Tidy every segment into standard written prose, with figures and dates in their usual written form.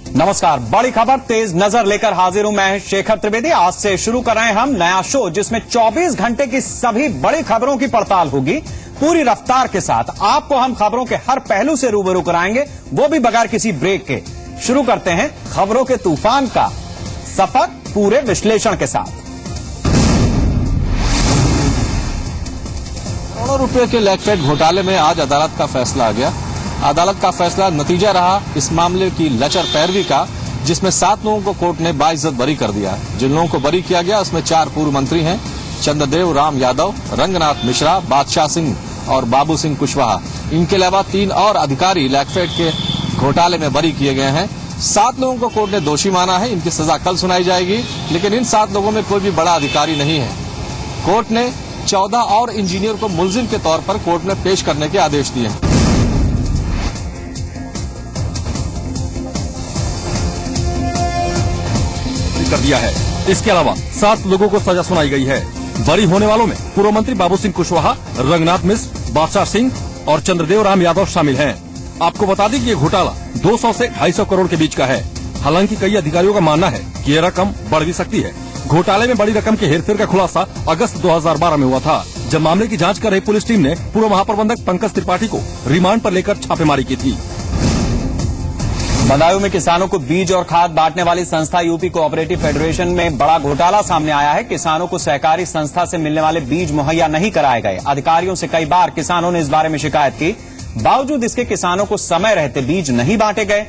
नमस्कार, बड़ी खबर तेज नजर लेकर हाजिर हूं मैं शेखर त्रिवेदी। आज से शुरू कर रहे हैं हम नया शो जिसमें 24 घंटे की सभी बड़ी खबरों की पड़ताल होगी पूरी रफ्तार के साथ। आपको हम खबरों के हर पहलू से रूबरू कराएंगे, वो भी बगैर किसी ब्रेक के। शुरू करते हैं खबरों के तूफान का सफर पूरे विश्लेषण के साथ। करोड़ों रुपए के लैगफेड घोटाले में आज अदालत का फैसला आ गया। अदालत का फैसला नतीजा रहा इस मामले की लचर पैरवी का, जिसमें 7 लोगों को कोर्ट ने बाइज्जत बरी कर दिया। जिन लोगों को बरी किया गया उसमें 4 पूर्व मंत्री हैं, चंद्रदेव राम यादव, रंगनाथ मिश्रा, बादशाह सिंह और बाबू सिंह कुशवाहा। इनके अलावा 3 और अधिकारी लैगफेड के घोटाले में बरी किए गए हैं। 7 लोगों को कोर्ट ने दोषी माना है। इनकी सजा कल सुनाई जाएगी, लेकिन इन 7 लोगों में कोई भी बड़ा अधिकारी नहीं है। कोर्ट ने 14 और इंजीनियर को मुलजिम के तौर पर कोर्ट में पेश करने के आदेश दिए हैं। कर दिया है। इसके अलावा 7 लोगों को सजा सुनाई गई है। बरी होने वालों में पूर्व मंत्री बाबू सिंह कुशवाहा, रंगनाथ मिश्र, बादशाह सिंह और चंद्रदेव राम यादव शामिल हैं। आपको बता दें कि ये घोटाला 200 से 250 करोड़ के बीच का है। हालांकि कई अधिकारियों का मानना है कि ये रकम बढ़ भी सकती है। घोटाले में बड़ी रकम के हेरफेर का खुलासा अगस्त 2012 में हुआ था, जब मामले की जांच कर रही पुलिस टीम ने पूर्व महाप्रबंधक पंकज त्रिपाठी को रिमांड पर लेकर छापेमारी की थी। बदायूं में किसानों को बीज और खाद बांटने वाली संस्था यूपी कोऑपरेटिव फेडरेशन में बड़ा घोटाला सामने आया है। किसानों को सहकारी संस्था से मिलने वाले बीज मुहैया नहीं कराए गए। अधिकारियों से कई बार किसानों ने इस बारे में शिकायत की, बावजूद इसके किसानों को समय रहते बीज नहीं बांटे गए।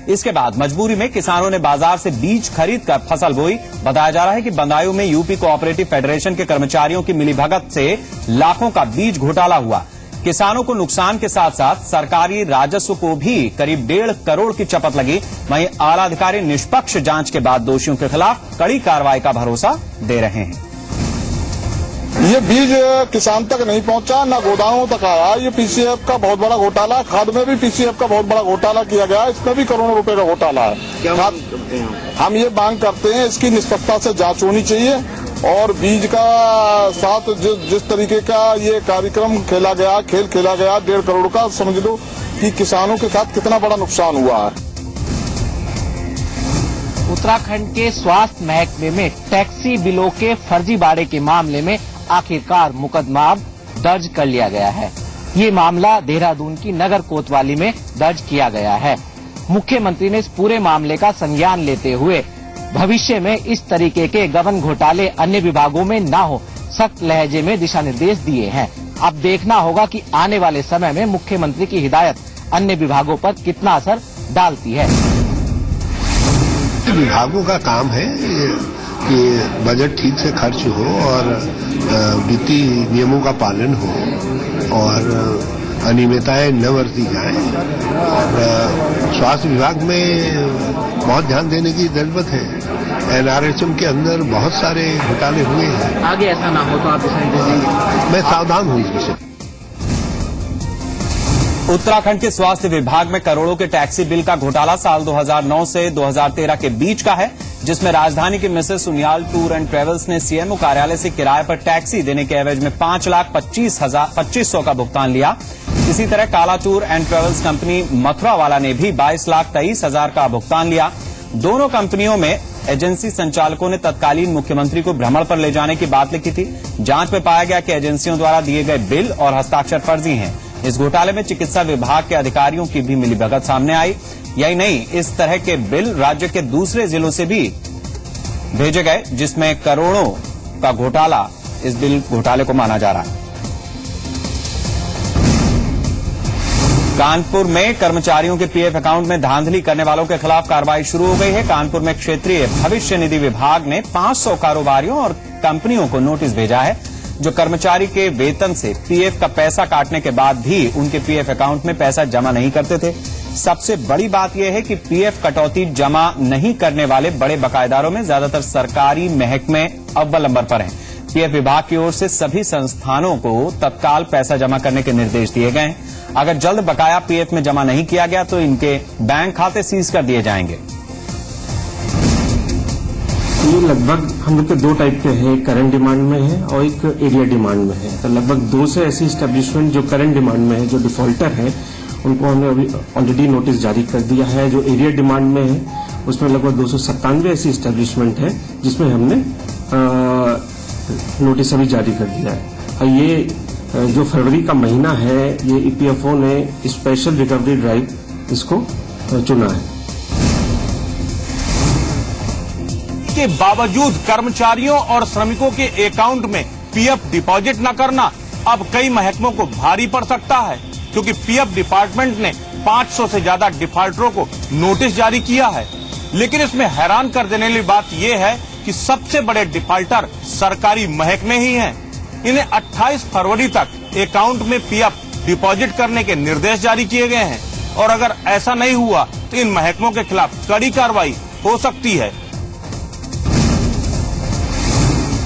इसके बाद मजबूरी में किसानों ने बाजार से बीज खरीद कर फसल बोई। बताया जा रहा है कि बदायूं में यूपी कोऑपरेटिव फेडरेशन के कर्मचारियों की मिलीभगत से लाखों का बीज घोटाला हुआ। किसानों को नुकसान के साथ साथ सरकारी राजस्व को भी करीब 1.5 करोड़ की चपत लगी। वहीं आला अधिकारी निष्पक्ष जांच के बाद दोषियों के खिलाफ कड़ी कार्रवाई का भरोसा दे रहे हैं। ये बीज किसान तक नहीं पहुंचा, न गोदामों तक आया। ये पीसीएफ का बहुत बड़ा घोटाला। खाद में भी पीसीएफ का बहुत बड़ा घोटाला किया गया, इसमें भी करोड़ों रुपए का घोटाला है। हम ये मांग करते हैं इसकी निष्पक्षता से जांच होनी चाहिए और बीज का साथ जिस तरीके का ये कार्यक्रम खेला गया, खेल खेला गया 1.5 करोड़ का, समझ लो कि किसानों के साथ कितना बड़ा नुकसान हुआ है। उत्तराखंड के स्वास्थ्य महकमे में टैक्सी बिलों के फर्जीवाड़े के मामले में आखिरकार मुकदमा दर्ज कर लिया गया है। ये मामला देहरादून की नगर कोतवाली में दर्ज किया गया है। मुख्यमंत्री ने इस पूरे मामले का संज्ञान लेते हुए भविष्य में इस तरीके के गबन घोटाले अन्य विभागों में न हो, सख्त लहजे में दिशा निर्देश दिए हैं। अब देखना होगा कि आने वाले समय में मुख्यमंत्री की हिदायत अन्य विभागों पर कितना असर डालती है। विभागों का काम है कि बजट ठीक से खर्च हो और वित्तीय नियमों का पालन हो और अनियमितताएं न बरती जाएं। और स्वास्थ्य विभाग में बहुत ध्यान देने की जरूरत है। एनआरएचएम के अंदर बहुत सारे घोटाले हुए हैं। आगे ऐसा ना हो तो आप मैं सावधान हूँ इस विषय। उत्तराखंड के स्वास्थ्य विभाग में करोड़ों के टैक्सी बिल का घोटाला साल 2009 से 2013 के बीच का है, जिसमें राजधानी के मिसेस सुनियाल टूर एंड ट्रेवल्स ने सीएमओ कार्यालय से किराए पर टैक्सी देने के एवज में 5,25,100 का भुगतान लिया। इसी तरह काला tour and travels company Mathurawala ने भी 22,23,000 का भुगतान लिया। दोनों कंपनियों में एजेंसी संचालकों ने तत्कालीन मुख्यमंत्री को भ्रमण पर ले जाने की बात लिखी थी। जांच में पाया गया कि एजेंसियों द्वारा दिए गए बिल और हस्ताक्षर फर्जी हैं। इस घोटाले में चिकित्सा विभाग के अधिकारियों की भी मिलीभगत सामने आई। यही नहीं, इस तरह के बिल राज्य के दूसरे जिलों से भी भेजे गए, जिसमें करोड़ों का घोटाला इस बिल घोटाले को माना जा रहा है। कानपुर में कर्मचारियों के पीएफ अकाउंट में धांधली करने वालों के खिलाफ कार्रवाई शुरू हो गई है। कानपुर में क्षेत्रीय भविष्य निधि विभाग ने 500 कारोबारियों और कंपनियों को नोटिस भेजा है, जो कर्मचारी के वेतन से पीएफ का पैसा काटने के बाद भी उनके पीएफ अकाउंट में पैसा जमा नहीं करते थे। सबसे बड़ी बात यह है कि पीएफ कटौती जमा नहीं करने वाले बड़े बकायेदारों में ज्यादातर सरकारी महकमे अव्वल नंबर पर हैं। पीएफ विभाग की ओर से सभी संस्थानों को तत्काल पैसा जमा करने के निर्देश दिए गए हैं। अगर जल्द बकाया पीएफ में जमा नहीं किया गया तो इनके बैंक खाते सीज कर दिए जाएंगे। ये लगभग हम लोग के 2 टाइप के हैं, एक करंट डिमांड में है और एक एरिया डिमांड में है। तो लगभग 2 से ऐसी एस्टेब्लिशमेंट जो करंट डिमांड में है, जो डिफॉल्टर है, उनको हमने अभी ऑलरेडी नोटिस जारी कर दिया है। जो एरिया डिमांड में है उसमें लगभग 297 ऐसी इस्टेब्लिशमेंट है जिसमें हमने नोटिस अभी जारी कर दिया है। और ये जो फरवरी का महीना है, ये ईपीएफओ ने स्पेशल रिकवरी ड्राइव इसको चुना है। के बावजूद कर्मचारियों और श्रमिकों के अकाउंट में पीएफ डिपॉजिट न करना अब कई महकमों को भारी पड़ सकता है, क्योंकि पीएफ डिपार्टमेंट ने 500 से ज्यादा डिफॉल्टरों को नोटिस जारी किया है। लेकिन इसमें हैरान कर देने वाली बात यह है कि सबसे बड़े डिफॉल्टर सरकारी महकमे ही हैं। इन्हें 28 फरवरी तक अकाउंट में पीएफ डिपॉजिट करने के निर्देश जारी किए गए हैं और अगर ऐसा नहीं हुआ तो इन महकमों के खिलाफ कड़ी कार्रवाई हो सकती है।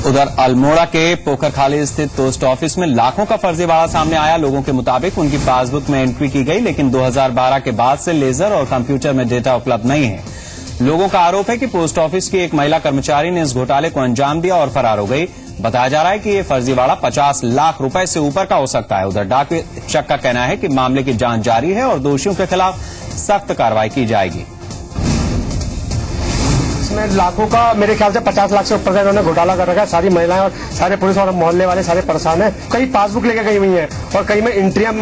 उधर अल्मोड़ा के पोखरखाली स्थित पोस्ट ऑफिस में लाखों का फर्जीवाड़ा सामने आया। लोगों के मुताबिक उनकी पासबुक में एंट्री की गई, लेकिन 2012 के बाद से लेजर और कंप्यूटर में डेटा उपलब्ध नहीं है। लोगों का आरोप है कि पोस्ट ऑफिस की एक महिला कर्मचारी ने इस घोटाले को अंजाम दिया और फरार हो गई। बताया जा रहा है कि ये फर्जीवाड़ा 50 लाख रुपए से ऊपर का हो सकता है। उधर डाक विभाग का कहना है कि मामले की जांच जारी है और दोषियों के खिलाफ सख्त कार्रवाई की जाएगी। इसमें लाखों का, मेरे ख्याल से 50 लाख से ऊपर का इन्होंने घोटाला कर रखा है। सारी महिलाएं और सारे पुलिस और मोहल्ले वाले सारे परेशान हैं। कई पासबुक लेके गई हुई हैं और कई में इंट्रियम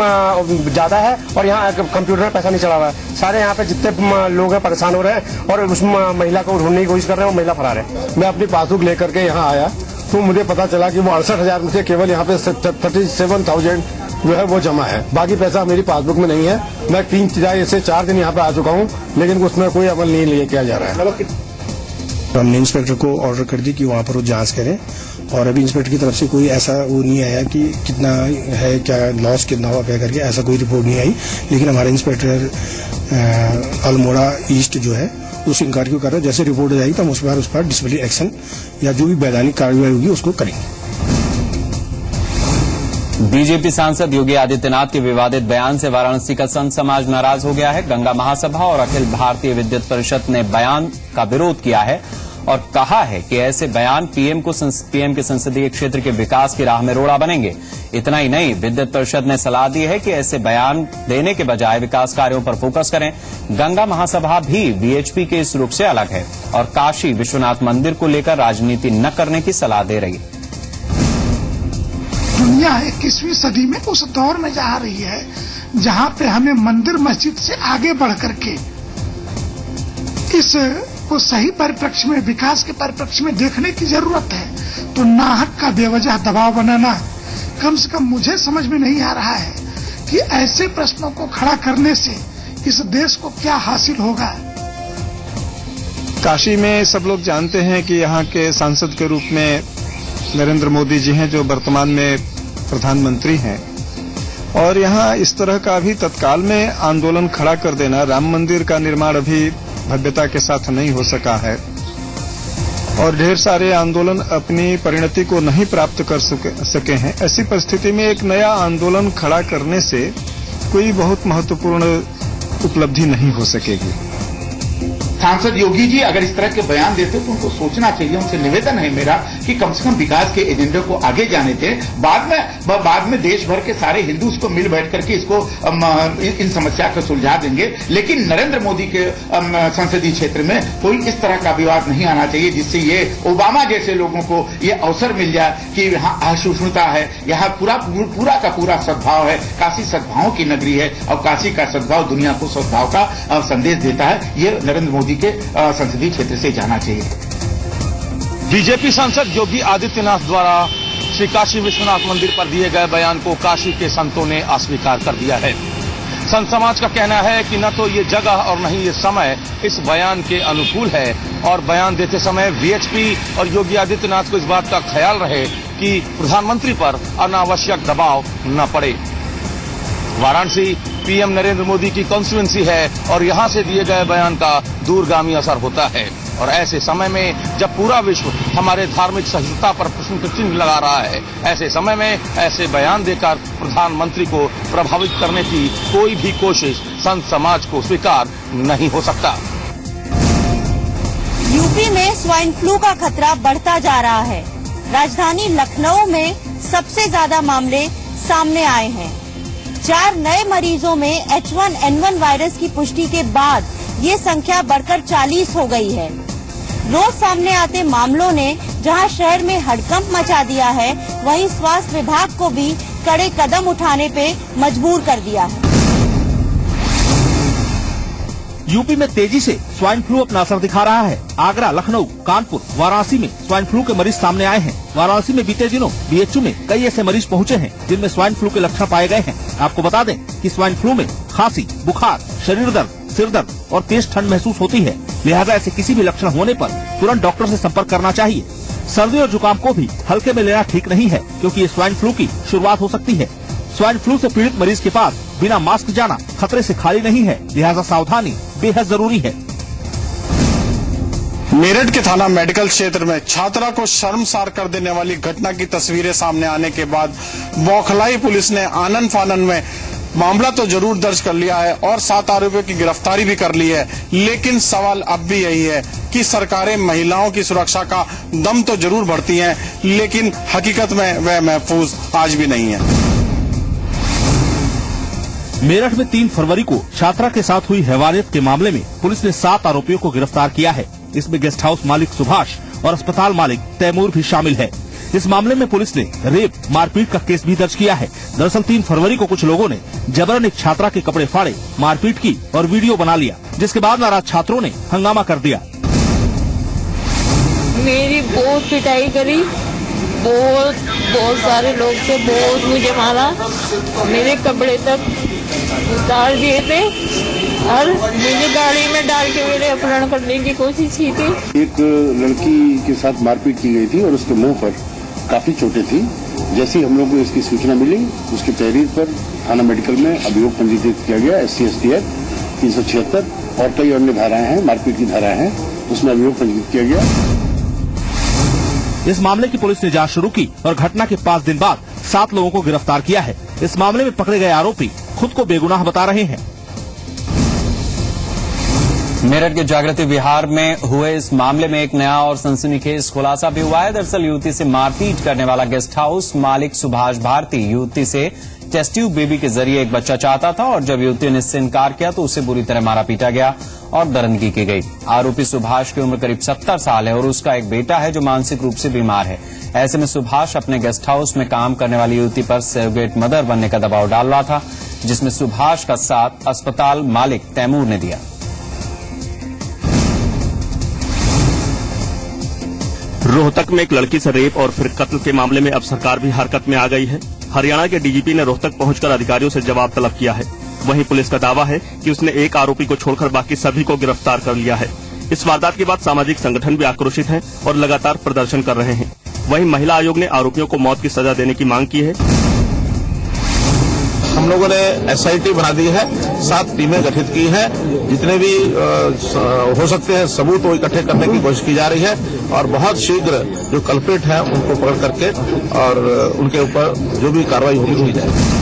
ज्यादा है और यहाँ कंप्यूटर में पैसा नहीं चढ़ा हुआ है। सारे यहाँ पे जितने लोग हैं परेशान हो रहे हैं और उस महिला को ढूंढने की कोशिश कर रहे हैं, वो महिला फरार है। मैं अपनी पासबुक लेकर के यहाँ आया तो मुझे पता चला कि वो 68,000 में से केवल यहाँ पे 37,000 जो है वो जमा है। बाकी पैसा मेरी पासबुक में नहीं है। मैं 3 से 4 दिन यहाँ पे आ चुका हूँ, लेकिन उसमें कोई अमल नहीं लिया किया जा रहा है। हमने इंस्पेक्टर को ऑर्डर कर दी कि वहाँ पर वो जांच करें और अभी इंस्पेक्टर की तरफ से कोई ऐसा वो नहीं आया कि कितना है, क्या लॉस कितना हुआ क्या करके, ऐसा कोई रिपोर्ट नहीं आई। लेकिन हमारे इंस्पेक्टर अल्मोड़ा ईस्ट जो है उस इंक्वायरी को कर रहे हैं। जैसे रिपोर्ट जाएगी तो हम उस पर डिसिप्लिनरी एक्शन या जो भी वैधानिक कार्रवाई होगी उसको करेंगे। बीजेपी सांसद योगी आदित्यनाथ के विवादित बयान से वाराणसी का संत समाज नाराज हो गया है। गंगा महासभा और अखिल भारतीय विद्युत परिषद ने बयान का विरोध किया है और कहा है कि ऐसे बयान पीएम के संसदीय क्षेत्र के विकास की राह में रोड़ा बनेंगे। इतना ही नहीं, विद्युत परिषद ने सलाह दी है कि ऐसे बयान देने के बजाय विकास कार्यों पर फोकस करें। गंगा महासभा भी बीएचपी के इस रुख से अलग है और काशी विश्वनाथ मंदिर को लेकर राजनीति न करने की सलाह दे रही है। दुनिया 21वीं सदी में उस दौर में जा रही है जहाँ पे हमें मंदिर मस्जिद से आगे बढ़ करके इस को सही परिप्रेक्ष्य में, विकास के परिप्रेक्ष्य में देखने की जरूरत है। तो नाहक का बेवजह दबाव बनाना कम से कम मुझे समझ में नहीं आ रहा है कि ऐसे प्रश्नों को खड़ा करने से इस देश को क्या हासिल होगा। काशी में सब लोग जानते हैं कि यहाँ के सांसद के रूप में नरेंद्र मोदी जी हैं, जो वर्तमान में प्रधानमंत्री हैं। और यहाँ इस तरह का भी तत्काल में आंदोलन खड़ा कर देना, राम मंदिर का निर्माण अभी भव्यता के साथ नहीं हो सका है और ढेर सारे आंदोलन अपनी परिणति को नहीं प्राप्त कर सके हैं। ऐसी परिस्थिति में एक नया आंदोलन खड़ा करने से कोई बहुत महत्वपूर्ण उपलब्धि नहीं हो सकेगी। सांसद योगी जी अगर इस तरह के बयान देते तो उनको सोचना चाहिए। उनसे निवेदन है मेरा कि कम से कम विकास के एजेंडे को आगे जाने दें। बाद में देश भर के सारे हिंदू इसको मिल बैठ करके इसको इन समस्या को सुलझा देंगे। लेकिन नरेंद्र मोदी के संसदीय क्षेत्र में कोई इस तरह का विवाद नहीं आना चाहिए जिससे ये ओबामा जैसे लोगों को ये अवसर मिल जाए कि यहाँ असहिष्णुता है, यहाँ पूरा का पूरा सद्भाव है। काशी सद्भाव की नगरी है और काशी का सद्भाव दुनिया को सद्भाव का संदेश देता है। ये नरेंद्र मोदी के संसदीय क्षेत्र से जाना चाहिए। बीजेपी सांसद योगी आदित्यनाथ द्वारा श्री काशी विश्वनाथ मंदिर पर दिए गए बयान को काशी के संतों ने अस्वीकार कर दिया है। संत समाज का कहना है कि न तो ये जगह और न ही ये समय इस बयान के अनुकूल है और बयान देते समय वीएचपी और योगी आदित्यनाथ को इस बात का ख्याल रहे कि प्रधानमंत्री पर अनावश्यक दबाव न पड़े। वाराणसी पीएम नरेंद्र मोदी की कॉन्स्टिट्यूएंसी है और यहां से दिए गए बयान का दूरगामी असर होता है और ऐसे समय में जब पूरा विश्व हमारे धार्मिक सहिष्णुता पर प्रश्न चिन्ह लगा रहा है, ऐसे समय में ऐसे बयान देकर प्रधानमंत्री को प्रभावित करने की कोई भी कोशिश संत समाज को स्वीकार नहीं हो सकता। यूपी में स्वाइन फ्लू का खतरा बढ़ता जा रहा है। राजधानी लखनऊ में सबसे ज्यादा मामले सामने आए हैं। 4 नए मरीजों में H1N1 वायरस की पुष्टि के बाद ये संख्या बढ़कर 40 हो गई है। रोज सामने आते मामलों ने जहां शहर में हड़कंप मचा दिया है, वहीं स्वास्थ्य विभाग को भी कड़े कदम उठाने पे मजबूर कर दिया है। यूपी में तेजी से स्वाइन फ्लू अपना असर दिखा रहा है। आगरा, लखनऊ, कानपुर, वाराणसी में स्वाइन फ्लू के मरीज सामने आए हैं। वाराणसी में बीते दिनों बीएचयू में कई ऐसे मरीज पहुंचे हैं जिनमें स्वाइन फ्लू के लक्षण पाए गए हैं। आपको बता दें कि स्वाइन फ्लू में खांसी, बुखार, शरीर दर्द, सिर दर्द और तेज ठंड महसूस होती है। लिहाजा ऐसे किसी भी लक्षण होने पर तुरंत डॉक्टर से संपर्क करना चाहिए। सर्दी और जुकाम को भी हल्के में लेना ठीक नहीं है, क्योंकि ये स्वाइन फ्लू की शुरुआत हो सकती है। स्वाइन फ्लू से पीड़ित मरीज के पास बिना मास्क जाना खतरे से खाली नहीं है, लिहाजा सावधानी बेहद जरूरी है। मेरठ के थाना मेडिकल क्षेत्र में छात्रा को शर्मसार कर देने वाली घटना की तस्वीरें सामने आने के बाद बौखलाई पुलिस ने आनन फानन में मामला तो जरूर दर्ज कर लिया है और 7 आरोपियों की गिरफ्तारी भी कर ली है। लेकिन सवाल अब भी यही है कि सरकारें महिलाओं की सुरक्षा का दम तो जरूर भरती हैं, लेकिन हकीकत में वह महफूज आज भी नहीं है। मेरठ में 3 फरवरी को छात्रा के साथ हुई हैवानियत के मामले में पुलिस ने 7 आरोपियों को गिरफ्तार किया है। इसमें गेस्ट हाउस मालिक सुभाष और अस्पताल मालिक तैमूर भी शामिल है। इस मामले में पुलिस ने रेप, मारपीट का केस भी दर्ज किया है। दरअसल 3 फरवरी को कुछ लोगों ने जबरन एक छात्रा के कपड़े फाड़े, मारपीट की और वीडियो बना लिया, जिसके बाद नाराज छात्रों ने हंगामा कर दिया। मेरी बहुत पिटाई करी, बहुत सारे लोग थे, बहुत मुझे मारा, मेरे कपड़े तक उतार दिए थे और मुझे गाड़ी में डाल के मेरे अपहरण करने की कोशिश की थी। एक लड़की के साथ मारपीट की गई थी और उसके मुंह पर काफी चोटें थी। जैसे ही हम लोग को इसकी सूचना मिली, उसकी तहरीर पर थाना मेडिकल में अभियोग पंजीकृत किया गया। SC/ST एक्ट 376 और कई अन्य धाराएं हैं, मारपीट की धाराएं हैं, उसमें अभियोग पंजीकृत किया गया। इस मामले की पुलिस ने जांच शुरू की और घटना के 5 दिन बाद 7 लोगों को गिरफ्तार किया है। इस मामले में पकड़े गए आरोपी खुद को बेगुनाह बता रहे हैं। मेरठ के जागृति विहार में हुए इस मामले में एक नया और सनसनीखेज खुलासा भी हुआ है। दरअसल युवती से मारपीट करने वाला गेस्ट हाउस मालिक सुभाष भारती युवती से टेस्ट ट्यूब बेबी के जरिए एक बच्चा चाहता था और जब युवती ने इससे इनकार किया तो उसे बुरी तरह मारा पीटा गया और दरंदगी की गई। आरोपी सुभाष की उम्र करीब 70 साल है और उसका एक बेटा है जो मानसिक रूप से बीमार है। ऐसे में सुभाष अपने गेस्ट हाउस में काम करने वाली युवती पर सर्रोगेट मदर बनने का दबाव डाल रहा था, जिसमें सुभाष का साथ अस्पताल मालिक तैमूर ने दिया। रोहतक में एक लड़की से रेप और फिर कत्ल के मामले में अब सरकार भी हरकत में आ गई है। हरियाणा के डीजीपी ने रोहतक पहुंचकर अधिकारियों से जवाब तलब किया है। वहीं पुलिस का दावा है कि उसने एक आरोपी को छोड़कर बाकी सभी को गिरफ्तार कर लिया है। इस वारदात के बाद सामाजिक संगठन भी आक्रोशित हैं और लगातार प्रदर्शन कर रहे हैं। वहीं महिला आयोग ने आरोपियों को मौत की सजा देने की मांग की है। हम लोगों ने SIT बना दी है, 7 टीमें गठित की हैं। जितने भी हो सकते हैं सबूत वो इकट्ठे करने की कोशिश की जा रही है और बहुत शीघ्र जो कल्प्रिट हैं उनको पकड़ करके और उनके ऊपर जो भी कार्रवाई होगी की जाएगी।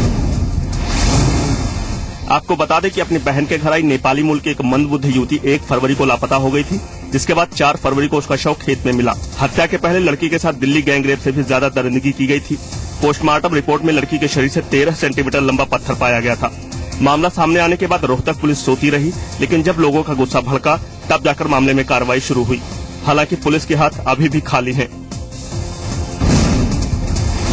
आपको बता दें कि अपनी बहन के घर आई नेपाली मूल की एक मंदबुद्धि युवती 1 फरवरी को लापता हो गई थी, जिसके बाद 4 फरवरी को उसका शव खेत में मिला। हत्या के पहले लड़की के साथ दिल्ली गैंगरेप से भी ज्यादा दरिंदगी की गई थी। पोस्टमार्टम रिपोर्ट में लड़की के शरीर से 13 सेंटीमीटर लंबा पत्थर पाया गया था। मामला सामने आने के बाद रोहतक पुलिस सोती रही, लेकिन जब लोगों का गुस्सा भड़का तब जाकर मामले में कार्रवाई शुरू हुई। हालांकि पुलिस के हाथ अभी भी खाली हैं।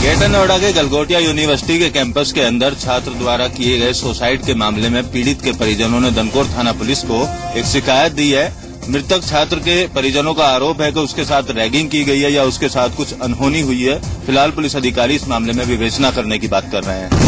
ग्रेटर नोएडा के गलगोटिया यूनिवर्सिटी के कैंपस के अंदर छात्र द्वारा किए गए सुसाइड के मामले में पीड़ित के परिजनों ने धनकोर थाना पुलिस को एक शिकायत दी है। मृतक छात्र के परिजनों का आरोप है कि उसके साथ रैगिंग की गई है या उसके साथ कुछ अनहोनी हुई है। फिलहाल पुलिस अधिकारी इस मामले में विवेचना करने की बात कर रहे हैं।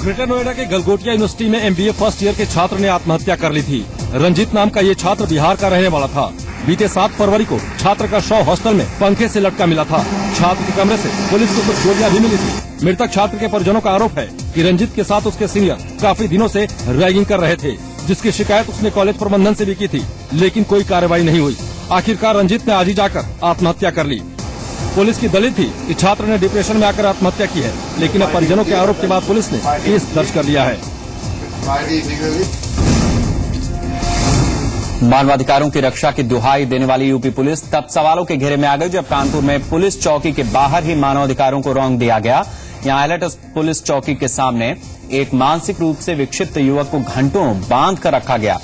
ग्रेटर नोएडा के गलगोटिया यूनिवर्सिटी में MBA फर्स्ट ईयर के छात्र ने आत्महत्या कर ली थी। रंजीत नाम का ये छात्र बिहार का रहने वाला था। बीते 7 फरवरी को छात्र का शव हॉस्टल में पंखे से लटका मिला था। छात्र के कमरे से पुलिस को कुछ गोलियां भी मिली थी। मृतक छात्र के परिजनों का आरोप है कि रंजीत के साथ उसके सीनियर काफी दिनों से रैगिंग कर रहे थे, जिसकी शिकायत उसने कॉलेज प्रबंधन से भी की थी, लेकिन कोई कार्रवाई नहीं हुई। आखिरकार रंजीत ने आज ही जाकर आत्महत्या कर ली। पुलिस की दलील थी कि छात्र ने डिप्रेशन में आकर आत्महत्या की है, लेकिन अब परिजनों के आरोप के बाद पुलिस ने केस दर्ज कर लिया है। मानवाधिकारों की रक्षा की दुहाई देने वाली यूपी पुलिस तब सवालों के घेरे में आ गई जब कानपुर में पुलिस चौकी के बाहर ही मानवाधिकारों को रौंद दिया गया। यहाँ एलर्ट पुलिस चौकी के सामने एक मानसिक रूप से विक्षिप्त युवक को घंटों बांध कर रखा गया।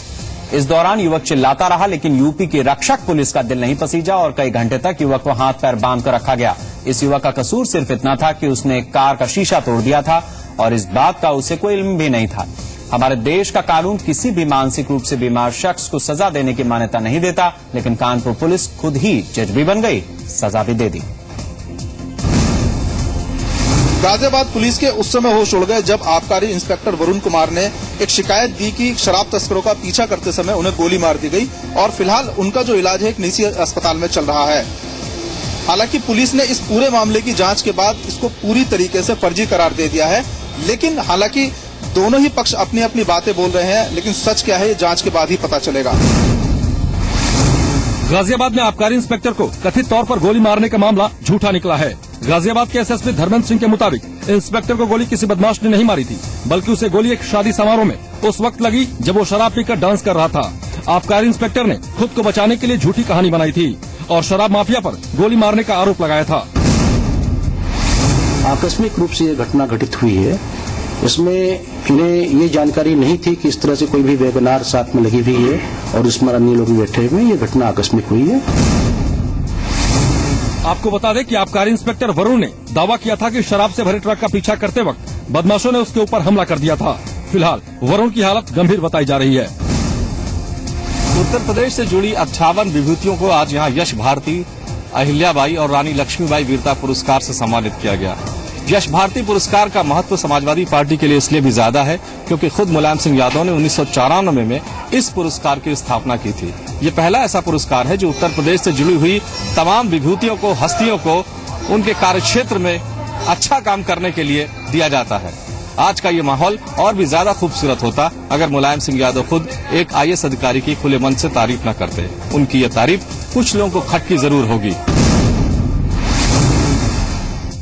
इस दौरान युवक चिल्लाता रहा, लेकिन यूपी की रक्षक पुलिस का दिल नहीं पसीजा और कई घंटे तक युवक को हाथ पैर बांध कर रखा गया। इस युवक का कसूर सिर्फ इतना था कि उसने कार का शीशा तोड़ दिया था और इस बात का उसे कोई इल्म भी नहीं था। हमारे देश का कानून किसी भी मानसिक रूप से बीमार शख्स को सजा देने की मान्यता नहीं देता, लेकिन कानपुर पुलिस खुद ही जज भी बन गई, सजा भी दे दी। गाजियाबाद पुलिस के उस समय होश उड़ गए जब आबकारी इंस्पेक्टर वरुण कुमार ने एक शिकायत दी कि शराब तस्करों का पीछा करते समय उन्हें गोली मार दी गई और फिलहाल उनका जो इलाज है एक निजी अस्पताल में चल रहा है। हालांकि पुलिस ने इस पूरे मामले की जांच के बाद इसको पूरी तरीके से फर्जी करार दे दिया है, लेकिन हालांकि दोनों ही पक्ष अपनी अपनी बातें बोल रहे हैं, लेकिन सच क्या है ये जांच के बाद ही पता चलेगा। गाजियाबाद में आबकारी इंस्पेक्टर को कथित तौर पर गोली मारने का मामला झूठा निकला है। गाजियाबाद के एसएसपी धर्मेंद्र सिंह के मुताबिक इंस्पेक्टर को गोली किसी बदमाश ने नहीं मारी थी, बल्कि उसे गोली एक शादी समारोह में उस वक्त लगी जब वो शराब पीकर डांस कर रहा था। आबकारी इंस्पेक्टर ने खुद को बचाने के लिए झूठी कहानी बनाई थी और शराब माफिया पर गोली मारने का आरोप लगाया था। आकस्मिक रूप से ये घटना घटित हुई है। इसमें इन्हें ये जानकारी नहीं थी कि इस तरह से कोई भी वेगनार साथ में लगी हुई है और इसमें अन्य लोग बैठे हुए। ये घटना आकस्मिक हुई है। आपको बता दें कि आबकारी इंस्पेक्टर वरुण ने दावा किया था कि शराब से भरे ट्रक का पीछा करते वक्त बदमाशों ने उसके ऊपर हमला कर दिया था। फिलहाल वरुण की हालत गंभीर बताई जा रही है। उत्तर प्रदेश से जुड़ी 58 विभूतियों को आज यहाँ यश भारती, अहिल्याबाई और रानी लक्ष्मीबाई वीरता पुरस्कार से सम्मानित किया गया। यश भारती पुरस्कार का महत्व समाजवादी पार्टी के लिए इसलिए भी ज्यादा है क्योंकि खुद मुलायम सिंह यादव ने 1994 में इस पुरस्कार की स्थापना की थी। ये पहला ऐसा पुरस्कार है जो उत्तर प्रदेश से जुड़ी हुई तमाम विभूतियों को, हस्तियों को उनके कार्यक्षेत्र में अच्छा काम करने के लिए दिया जाता है। आज का ये माहौल और भी ज्यादा खूबसूरत होता अगर मुलायम सिंह यादव खुद एक IAS अधिकारी की खुले मन से तारीफ न करते। उनकी ये तारीफ कुछ लोगों को खटकी जरूर होगी।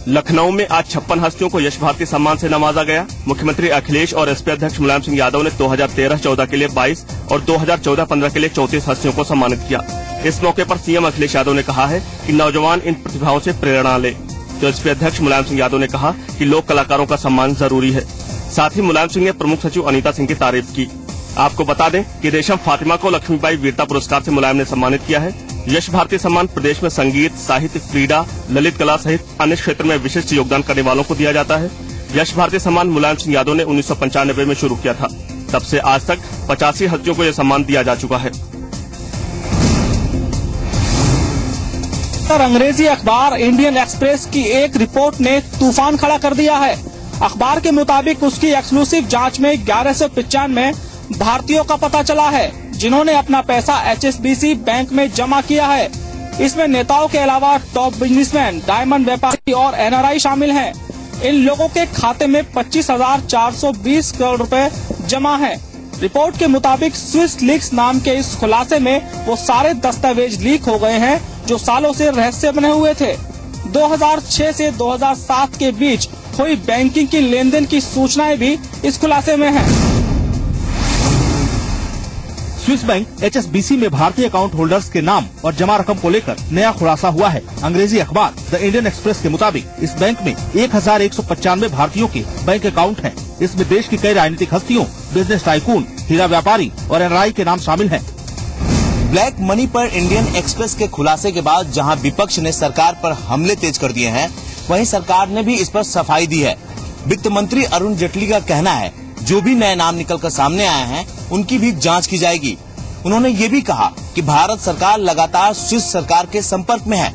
लखनऊ में आज 56 हस्तियों को यश भारती सम्मान से नवाजा गया। मुख्यमंत्री अखिलेश और एसपी अध्यक्ष मुलायम सिंह यादव ने 2013-14 के लिए 22 और 2014-15 के लिए 34 हस्तियों को सम्मानित किया। इस मौके पर सीएम अखिलेश यादव ने कहा है कि नौजवान इन प्रतिभाओं से प्रेरणा ले। तो एसपी अध्यक्ष मुलायम सिंह यादव ने कहा कि लोक कलाकारों का सम्मान जरूरी है। साथ ही मुलायम सिंह ने प्रमुख सचिव अनीता सिंह की तारीफ की। आपको बता दें कि रेशम फातिमा को लक्ष्मीबाई वीरता पुरस्कार से मुलायम ने सम्मानित किया है। यश भारती सम्मान प्रदेश में संगीत, साहित्य, क्रीड़ा, ललित कला सहित अन्य क्षेत्र में विशिष्ट योगदान करने वालों को दिया जाता है। यश भारती सम्मान मुलायम सिंह यादव ने 1995 में शुरू किया था। तब से आज तक 85 हस्तियों को यह सम्मान दिया जा चुका है। अंग्रेजी अखबार इंडियन एक्सप्रेस की एक रिपोर्ट ने तूफान खड़ा कर दिया है। अखबार के मुताबिक उसकी एक्सक्लूसिव जांच में 1195 भारतीयों का पता चला है जिन्होंने अपना पैसा HSBC बैंक में जमा किया है। इसमें नेताओं के अलावा टॉप बिजनेसमैन, डायमंड व्यापारी और NRI शामिल हैं। इन लोगों के खाते में 25,420 करोड़ रुपए जमा हैं। रिपोर्ट के मुताबिक स्विस लीक्स नाम के इस खुलासे में वो सारे दस्तावेज लीक हो गए हैं जो सालों से रहस्य बने हुए थे। 2006 से 2007 के बीच हुई बैंकिंग की लेनदेन की सूचनाएं भी इस खुलासे में हैं। स्विस बैंक HSBC में भारतीय अकाउंट होल्डर्स के नाम और जमा रकम को लेकर नया खुलासा हुआ है। अंग्रेजी अखबार द इंडियन एक्सप्रेस के मुताबिक इस बैंक में 1195 भारतीयों के बैंक अकाउंट हैं। इसमें देश की कई राजनीतिक हस्तियों, बिजनेस टाइकून, हीरा व्यापारी और NRI के नाम शामिल हैं। ब्लैक मनी पर इंडियन एक्सप्रेस के खुलासे के बाद जहां विपक्ष ने सरकार पर हमले तेज कर दिए हैं, वहीं सरकार ने भी इस पर सफाई दी है। वित्त मंत्री अरुण जेटली का कहना है जो भी नए नाम निकलकर सामने आए हैं उनकी भी जांच की जाएगी। उन्होंने ये भी कहा कि भारत सरकार लगातार स्विस सरकार के संपर्क में है।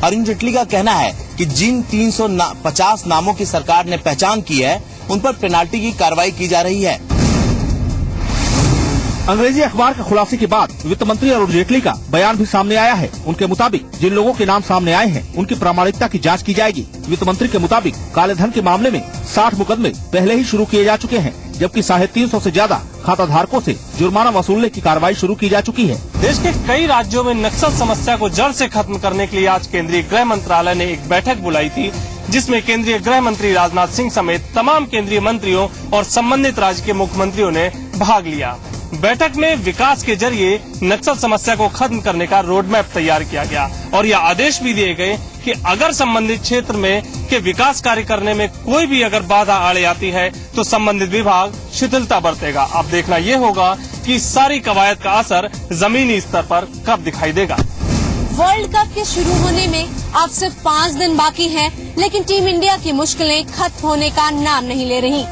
अरुण जेटली का कहना है कि जिन 350 नामों की सरकार ने पहचान की है उन पर पेनाल्टी की कार्रवाई की जा रही है। अंग्रेजी अखबार के खुलासे के बाद वित्त मंत्री अरुण जेटली का बयान भी सामने आया है। उनके मुताबिक जिन लोगों के नाम सामने आए हैं उनकी प्रामाणिकता की जांच की जाएगी। वित्त मंत्री के मुताबिक काले धन के मामले में 60 मुकदमे पहले ही शुरू किए जा चुके हैं, जबकि 350 से ज्यादा खाता धारकों से जुर्माना वसूलने की कार्रवाई शुरू की जा चुकी है। देश के कई राज्यों में नक्सल समस्या को जड़ से खत्म करने के लिए आज केंद्रीय गृह मंत्रालय ने एक बैठक बुलाई थी, जिसमें केंद्रीय गृह मंत्री राजनाथ सिंह समेत तमाम केंद्रीय मंत्रियों और संबंधित राज्य के मुख्यमंत्रियों ने भाग लिया। बैठक में विकास के जरिए नक्सल समस्या को खत्म करने का रोड मैप तैयार किया गया और यह आदेश भी दिए गए कि अगर संबंधित क्षेत्र में के विकास कार्य करने में कोई भी अगर बाधा आड़े आती है तो संबंधित विभाग शिथिलता बरतेगा। अब देखना ये होगा कि इस सारी कवायद का असर जमीनी स्तर पर कब दिखाई देगा। वर्ल्ड कप के शुरू होने में अब सिर्फ 5 दिन बाकी हैं, लेकिन टीम इंडिया की मुश्किलें खत्म होने का नाम नहीं ले रही।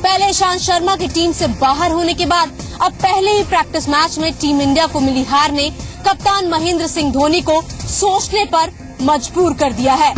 पहले ईशांत शर्मा की टीम से बाहर होने के बाद अब पहले ही प्रैक्टिस मैच में टीम इंडिया को मिली हार ने कप्तान महेंद्र सिंह धोनी को सोचने पर मजबूर कर दिया है।